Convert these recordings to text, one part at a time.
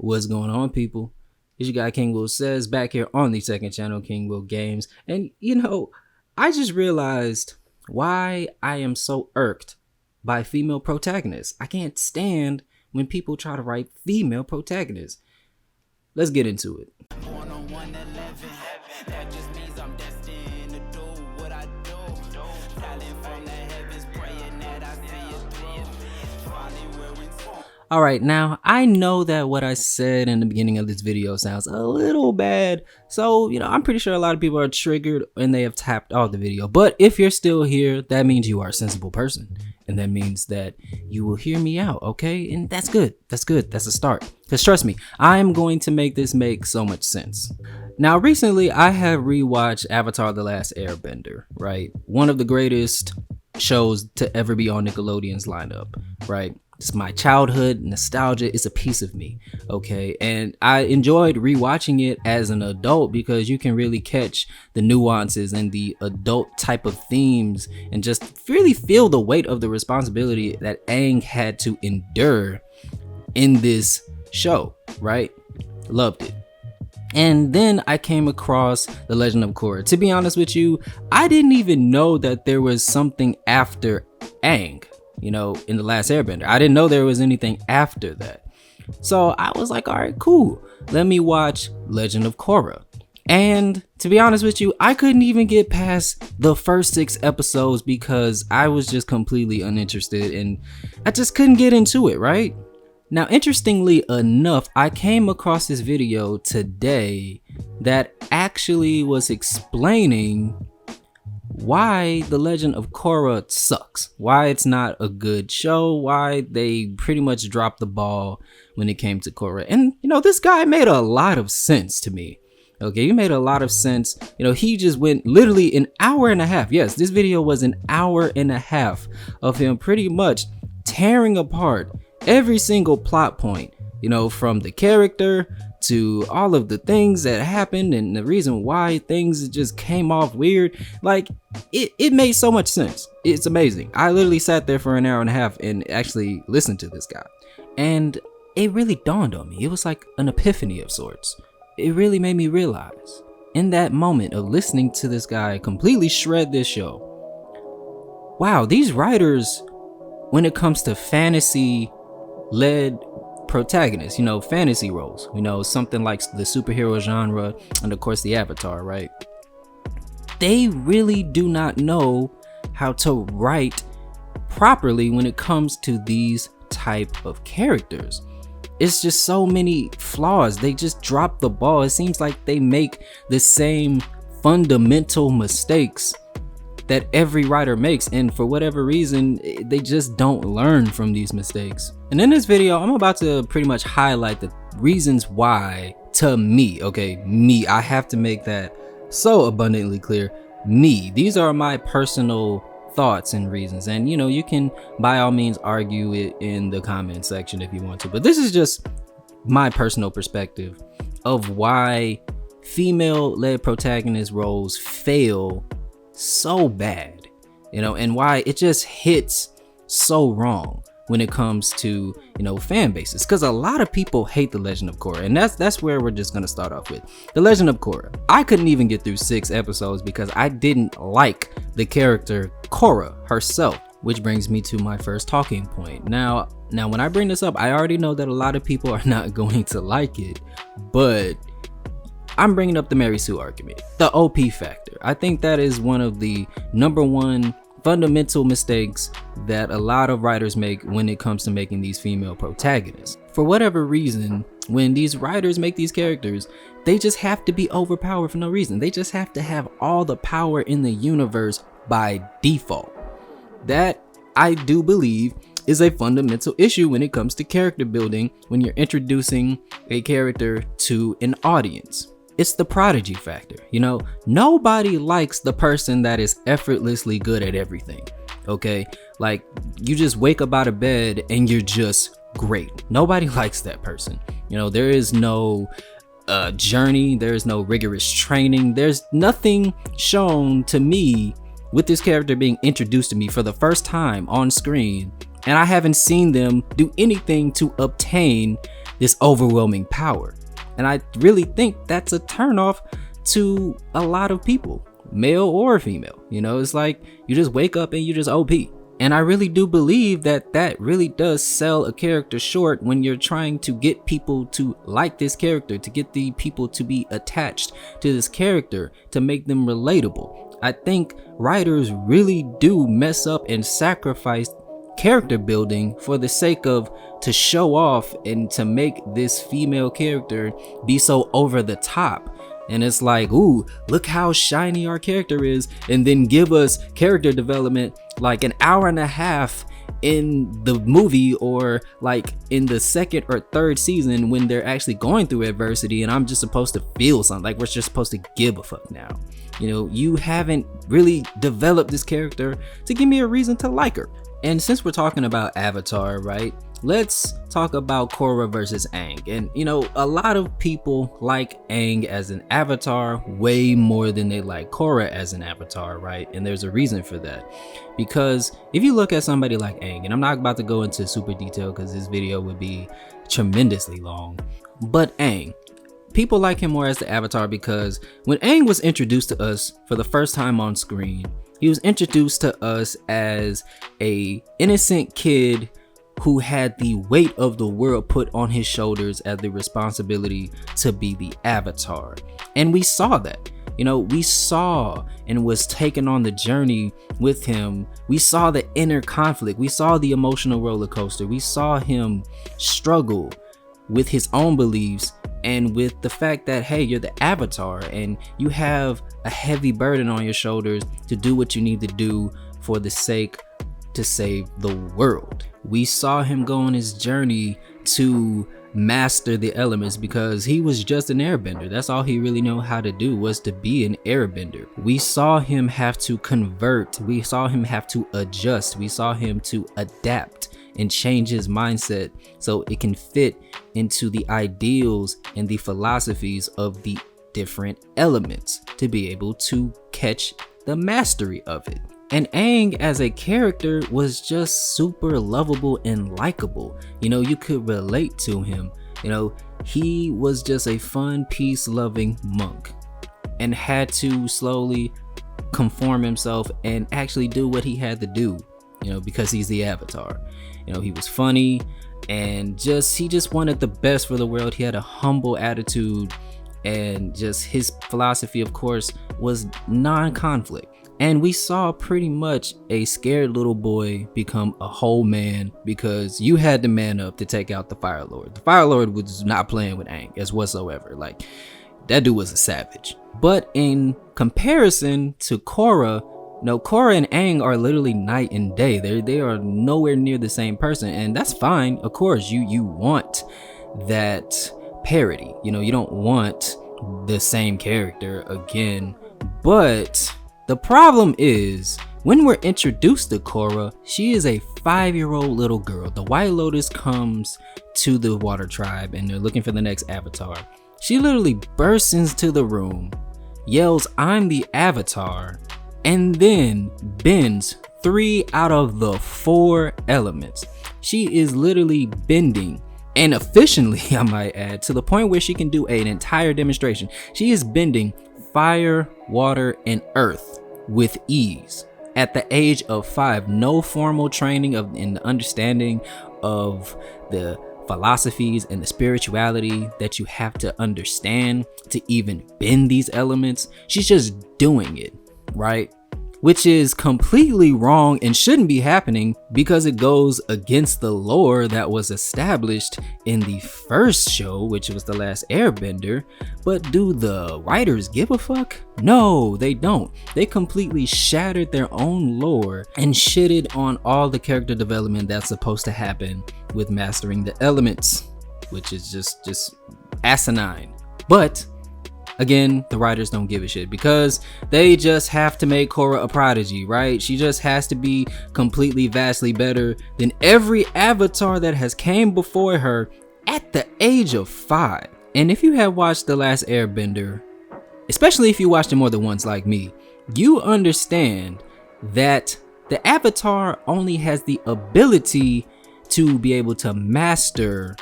What's going on, people? It's your guy King Will Says back here on the second channel, King Will Games. And I just realized why I am so irked by female protagonists. I can't stand when people try to write female protagonists. Let's get into it. Alright, now I know that what I said in the beginning of this video sounds a little bad, so I'm pretty sure a lot of people are triggered and they have tapped off the video. But if you're still here, that means you are a sensible person, and that means that you will hear me out, okay? And that's good, that's a start. Because trust me, I am going to make this make so much sense. Now recently I have rewatched Avatar: The Last Airbender, right? One of the greatest shows to ever be on Nickelodeon's lineup, right? It's my childhood nostalgia. It's a piece of me, okay? And I enjoyed rewatching it as an adult because you can really catch the nuances and the adult type of themes and just really feel the weight of the responsibility that Aang had to endure in this show, right? Loved it. And then I came across The Legend of Korra. To be honest with you, I didn't even know that there was something after Aang. In The Last Airbender. I didn't know there was anything after that. So I was like, all right, cool. Let me watch Legend of Korra. And to be honest with you, I couldn't even get past the first 6 episodes because I was just completely uninterested and I just couldn't get into it, right? Now, interestingly enough, I came across this video today that actually was explaining why The Legend of Korra sucks, why it's not a good show, why they pretty much dropped the ball when it came to Korra. And this guy made a lot of sense to me. Okay, he made a lot of sense. He just went literally an hour and a half. Yes, this video was an hour and a half of him pretty much tearing apart every single plot point, from the character to all of the things that happened and the reason why things just came off weird. Like, it made so much sense. It's amazing. I literally sat there for an hour and a half and actually listened to this guy, and it really dawned on me. It was like an epiphany of sorts. It really made me realize in that moment of listening to this guy completely shred this show, wow, these writers, when it comes to fantasy led protagonists, fantasy roles, something like the superhero genre and of course the Avatar, right? They really do not know how to write properly when it comes to these type of characters. It's just so many flaws. They just drop the ball. It seems like they make the same fundamental mistakes that every writer makes, and for whatever reason they just don't learn from these mistakes. And in this video I'm about to pretty much highlight the reasons why, to me, I have to make that so abundantly clear, these are my personal thoughts and reasons, and you can by all means argue it in the comment section if you want to, but this is just my personal perspective of why female led protagonist roles fail so bad, and why it just hits so wrong when it comes to fan bases, because a lot of people hate The Legend of Korra, and that's where we're just gonna start off with. The Legend of Korra, I couldn't even get through 6 episodes because I didn't like the character Korra herself, which brings me to my first talking point. Now when I bring this up, I already know that a lot of people are not going to like it, but I'm bringing up the Mary Sue argument, the OP factor. I think that is one of the #1 fundamental mistakes that a lot of writers make when it comes to making these female protagonists. For whatever reason, when these writers make these characters, they just have to be overpowered for no reason. They just have to have all the power in the universe by default. That, I do believe, is a fundamental issue when it comes to character building when you're introducing a character to an audience. It's the prodigy factor. Nobody likes the person that is effortlessly good at everything, okay? Like, you just wake up out of bed and you're just great. Nobody likes that person. There is no journey, there is no rigorous training, there's nothing shown to me with this character being introduced to me for the first time on screen, and I haven't seen them do anything to obtain this overwhelming power. And I really think that's a turnoff to a lot of people, male or female. You know, it's like you just wake up and you just OP. And I really do believe that that really does sell a character short when you're trying to get people to like this character, to get the people to be attached to this character, to make them relatable. I think writers really do mess up and sacrifice character building for the sake of to show off and to make this female character be so over the top. And it's like, ooh, look how shiny our character is, and then give us character development like an hour and a half in the movie, or like in the second or third season when they're actually going through adversity, and I'm just supposed to feel something, like we're just supposed to give a fuck now. You know, you haven't really developed this character to give me a reason to like her. And since we're talking about Avatar, right, let's talk about Korra versus Aang. And you know, a lot of people like Aang as an avatar way more than they like Korra as an avatar, right? And there's a reason for that. Because if you look at somebody like Aang, and I'm not about to go into super detail because this video would be tremendously long, but Aang, people like him more as the avatar because when Aang was introduced to us for the first time on screen, he was introduced to us as a innocent kid who had the weight of the world put on his shoulders as the responsibility to be the avatar. And we saw that. You know, we saw and was taken on the journey with him. We saw the inner conflict. We saw the emotional roller coaster. We saw him struggle with his own beliefs and with the fact that, hey, you're the avatar and you have a heavy burden on your shoulders to do what you need to do for the sake to save the world. We saw him go on his journey to master the elements because he was just an airbender. That's all he really knew how to do, was to be an airbender. We saw him have to convert. We saw him have to adjust. We saw him to adapt and change his mindset so it can fit into the ideals and the philosophies of the different elements to be able to catch the mastery of it. And Aang as a character was just super lovable and likable. You know, you could relate to him. You know, he was just a fun, peace-loving monk and had to slowly conform himself and actually do what he had to do, you know, because he's the avatar. You know, he was funny and he just wanted the best for the world. He had a humble attitude, and just his philosophy, of course, was non-conflict. And we saw pretty much a scared little boy become a whole man because you had to man up to take out the Fire Lord. The Fire Lord was not playing with Aang as whatsoever. Like, that dude was a savage. But in comparison to Korra, no, Korra and Aang are literally night and day. They are nowhere near the same person, and that's fine. Of course, you want that parody. You know, you don't want the same character again, but the problem is, when we're introduced to Korra, she is a 5-year-old little girl. The White Lotus comes to the Water Tribe and they're looking for the next avatar. She literally bursts into the room, yells, "I'm the avatar," and then bends 3 out of the 4 elements. She is literally bending, and efficiently, I might add, to the point where she can do an entire demonstration. She is bending fire, water, and earth with ease at the age of 5. No formal training in the understanding of the philosophies and the spirituality that you have to understand to even bend these elements. She's just doing it, right? Which is completely wrong and shouldn't be happening because it goes against the lore that was established in the first show, which was The Last Airbender. But do the writers give a fuck? No, they don't. They completely shattered their own lore and shitted on all the character development that's supposed to happen with mastering the elements, which is just asinine. But again, the writers don't give a shit because they just have to make Korra a prodigy, right? She just has to be completely, vastly better than every avatar that has came before her at the age of 5. And if you have watched The Last Airbender, especially if you watched it more than once like me, you understand that the avatar only has the ability to be able to master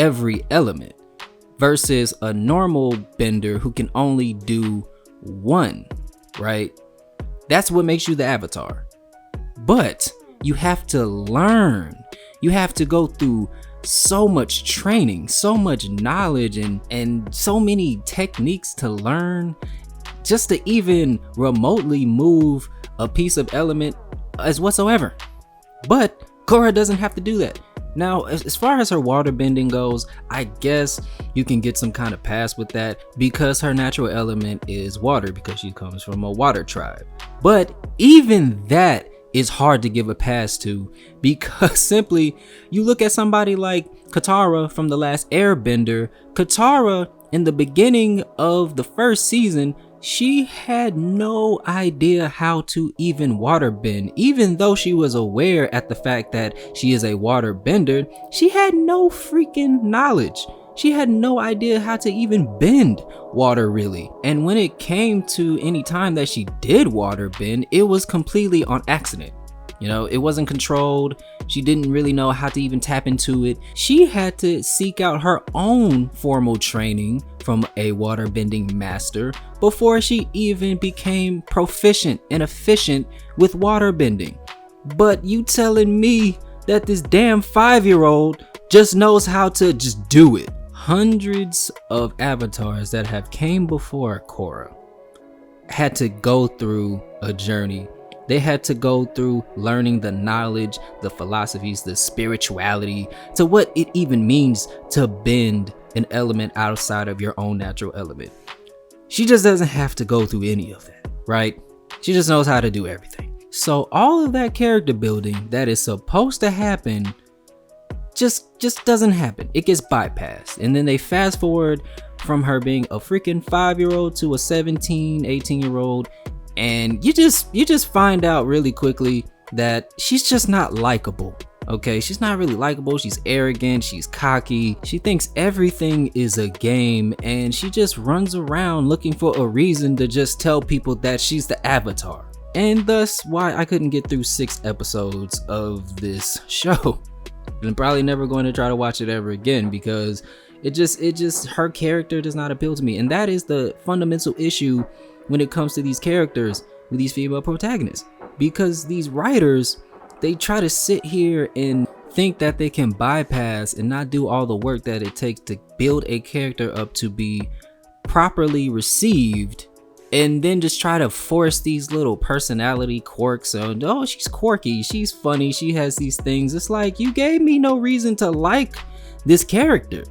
every element versus a normal bender who can only do one, right? That's what makes you the avatar. But you have to learn. You have to go through so much training, so much knowledge, and so many techniques to learn just to even remotely move a piece of element as whatsoever. But Korra doesn't have to do that. Now, as far as her water bending goes, I guess you can get some kind of pass with that because her natural element is water, because she comes from a water tribe. But even that is hard to give a pass to, because simply you look at somebody like Katara from The Last Airbender. Katara, in the beginning of the first season, she had no idea how to even water bend. Even though she was aware at the fact that she is a water bender, she had no freaking knowledge. She had no idea how to even bend water, really. And when it came to any time that she did water bend, it was completely on accident. You know, it wasn't controlled. She didn't really know how to even tap into it. She had to seek out her own formal training from a water bending master before she even became proficient and efficient with water bending. But you telling me that this damn 5-year-old just knows how to just do it? Hundreds of avatars that have came before Korra had to go through a journey. They had to go through learning the knowledge, the philosophies, the spirituality, to what it even means to bend an element outside of your own natural element. She just doesn't have to go through any of that, right? She just knows how to do everything. So all of that character building that is supposed to happen just doesn't happen. It gets bypassed. And then they fast forward from her being a freaking 5-year-old to a 17, 18-year-old. And you just find out really quickly that she's just not likable. Okay, she's not really likable. She's arrogant, she's cocky, she thinks everything is a game, and she just runs around looking for a reason to just tell people that she's the avatar. And thus why I couldn't get through 6 episodes of this show. And I'm probably never going to try to watch it ever again, because it just her character does not appeal to me. And that is the fundamental issue when it comes to these characters with these female protagonists, because these writers, they try to sit here and think that they can bypass and not do all the work that it takes to build a character up to be properly received, and then just try to force these little personality quirks on. Oh, she's quirky, she's funny, she has these things. It's like, you gave me no reason to like this character.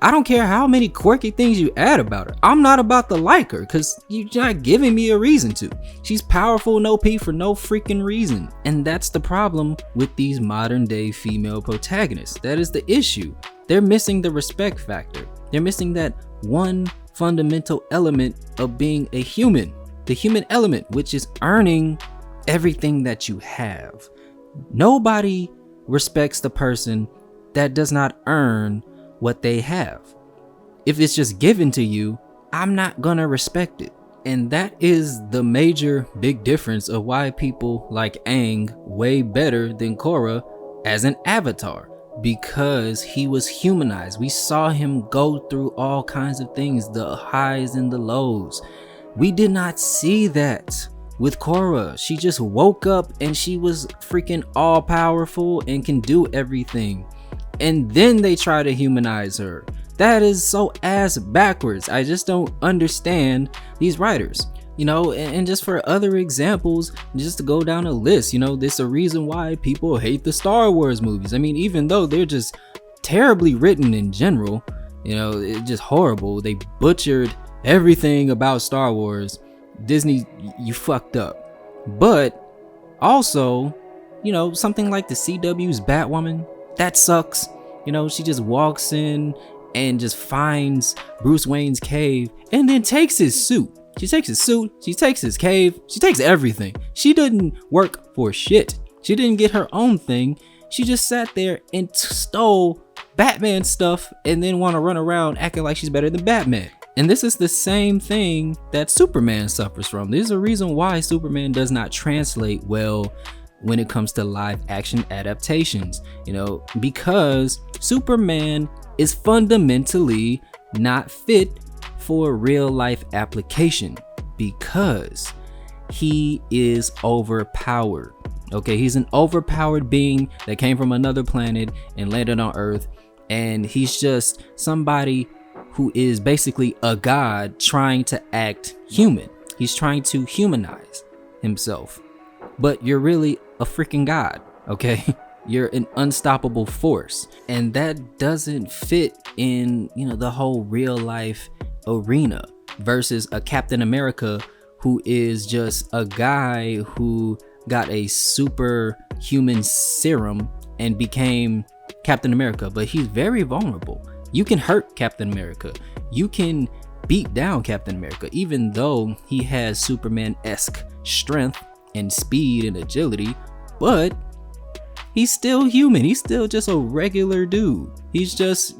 I don't care how many quirky things you add about her. I'm not about to like her because you're not giving me a reason to. She's powerful and OP for no freaking reason. And that's the problem with these modern day female protagonists. That is the issue. They're missing the respect factor. They're missing that one fundamental element of being a human. The human element, which is earning everything that you have. Nobody respects the person that does not earn what they have. If it's just given to you, I'm not gonna respect it. And that is the major big difference of why people like Aang way better than Korra as an avatar, because he was humanized. We saw him go through all kinds of things, the highs and the lows. We did not see that with Korra. She just woke up and she was freaking all powerful and can do everything. And then they try to humanize her. That is so ass backwards. I just don't understand these writers, you know. And just for other examples, just to go down a list, you know, there's a reason why people hate the Star Wars movies. I mean, even though they're just terribly written in general, you know, it's just horrible. They butchered everything about Star Wars. Disney, you fucked up. But also, you know, something like the CW's Batwoman, that sucks. You know, she just walks in and just finds Bruce Wayne's cave and then takes his suit. She takes his suit, she takes his cave, she takes everything. She didn't work for shit. She didn't get her own thing. She just sat there and stole Batman stuff and then want to run around acting like she's better than Batman. And this is the same thing that Superman suffers from. There's a reason why Superman does not translate well when it comes to live action adaptations, you know, because Superman is fundamentally not fit for real life application because he is overpowered. Okay, he's an overpowered being that came from another planet and landed on Earth, and he's just somebody who is basically a god trying to act human. He's trying to humanize himself, but you're really a freaking god, okay? You're an unstoppable force, and that doesn't fit in, the whole real life arena versus a Captain America who is just a guy who got a superhuman serum and became Captain America, but he's very vulnerable. You can hurt Captain America. You can beat down Captain America, even though he has Superman-esque strength and speed and agility, but he's still human. He's still just a regular dude. He's just,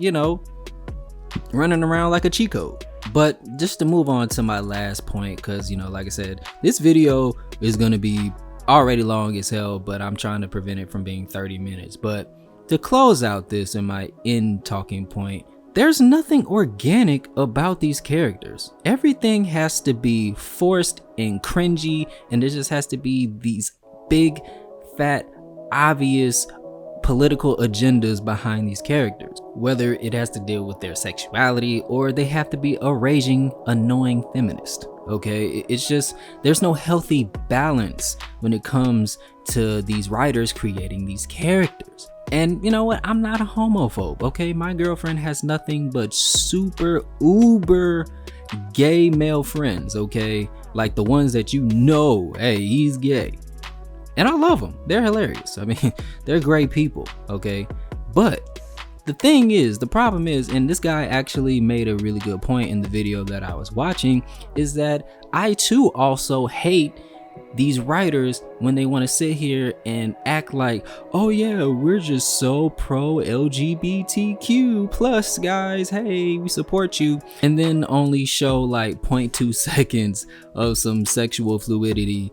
running around like a cheat code. But just to move on to my last point, because, like I said, this video is going to be already long as hell, but I'm trying to prevent it from being 30 minutes. But to close out this in my end talking point, there's nothing organic about these characters. Everything has to be forced and cringy, and there just has to be these big, fat, obvious political agendas behind these characters, whether it has to deal with their sexuality or they have to be a raging, annoying feminist. Okay, it's just, there's no healthy balance when it comes to these writers creating these characters. And you know what? I'm not a homophobe, okay? My girlfriend has nothing but super uber gay male friends, okay? Like the ones that hey, he's gay. And I love them. They're hilarious. I mean, they're great people, okay? But the problem is, and this guy actually made a really good point in the video that I was watching, is that I too also hate these writers when they want to sit here and act like, oh yeah, we're just so pro LGBTQ plus guys, hey, we support you, and then only show like 0.2 seconds of some sexual fluidity,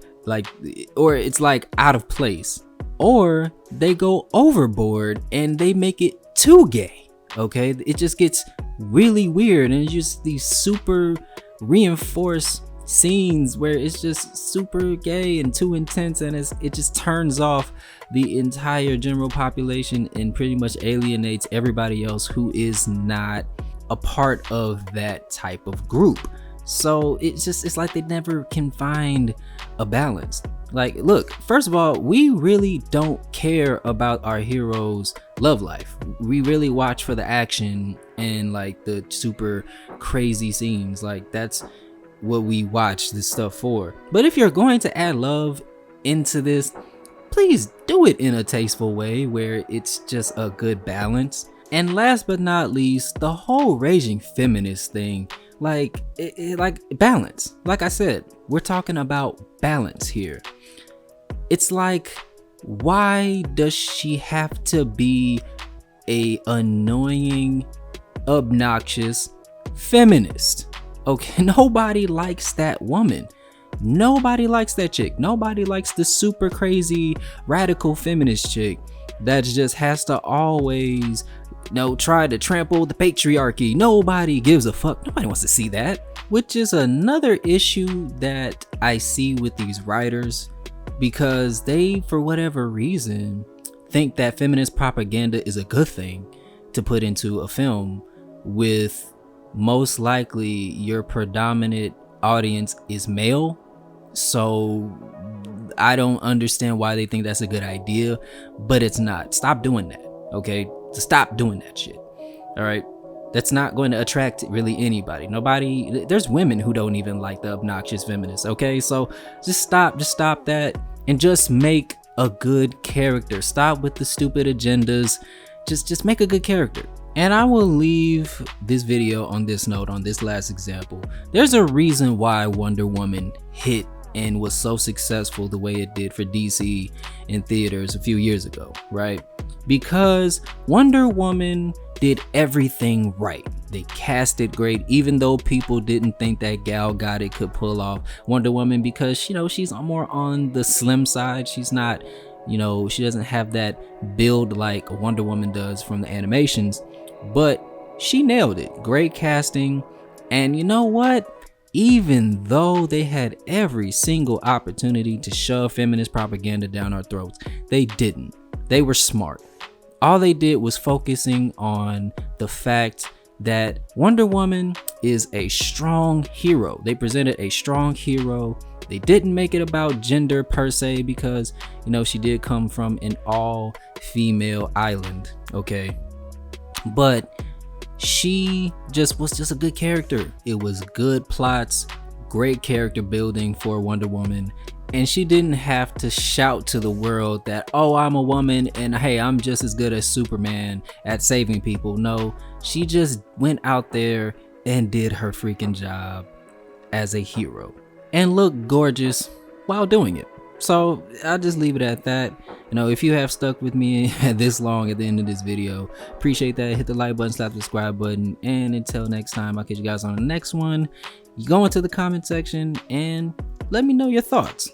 or it's like out of place, or they go overboard and they make it too gay. Okay, it just gets really weird, and it's just these super reinforced scenes where it's just super gay and too intense, and it just turns off the entire general population and pretty much alienates everybody else who is not a part of that type of group. So it's like they never can find a balance. Like, look, first of all, we really don't care about our heroes' love life. We really watch for the action and like the super crazy scenes. Like, that's what we watch this stuff for. But if you're going to add love into this, please do it in a tasteful way where it's just a good balance. And last but not least, the whole raging feminist thing, like balance. Like I said, we're talking about balance here. It's like, why does she have to be a annoying, obnoxious feminist? Okay, nobody likes that woman. Nobody likes that chick. Nobody likes the super crazy radical feminist chick that just has to always try to trample the patriarchy. Nobody gives a fuck. Nobody wants to see that, which is another issue that I see with these writers, because they, for whatever reason, think that feminist propaganda is a good thing to put into a film with most likely your predominant audience is male. So I don't understand why they think that's a good idea, but it's not. Stop doing that, okay? Stop doing that shit. All right, that's not going to attract really anybody. There's women who don't even like the obnoxious feminists, okay? So just stop that and just make a good character. Stop with the stupid agendas. Just make a good character. And I will leave this video on this note, on this last example. There's a reason why Wonder Woman hit and was so successful the way it did for DC in theaters a few years ago, right? Because Wonder Woman did everything right. They cast it great, even though people didn't think that Gal Gadot could pull off Wonder Woman, because she's more on the slim side. She's not, she doesn't have that build like Wonder Woman does from the animations. But she nailed it. Great casting. And you know what? Even though they had every single opportunity to shove feminist propaganda down our throats, they didn't. They were smart. All they did was focusing on the fact that Wonder Woman is a strong hero. They presented a strong hero. They didn't make it about gender per se, because, you know, she did come from an all-female island, okay? But she was just a good character. It was good plots, great character building for Wonder Woman, and she didn't have to shout to the world that, oh, I'm a woman and hey, I'm just as good as Superman at saving people. No, she just went out there and did her freaking job as a hero and looked gorgeous while doing it. So I'll just leave it at that. You know, if you have stuck with me this long at the end of this video, appreciate that. Hit the like button, slap the subscribe button, and until next time, I'll catch you guys on the next one. You go into the comment section and let me know your thoughts.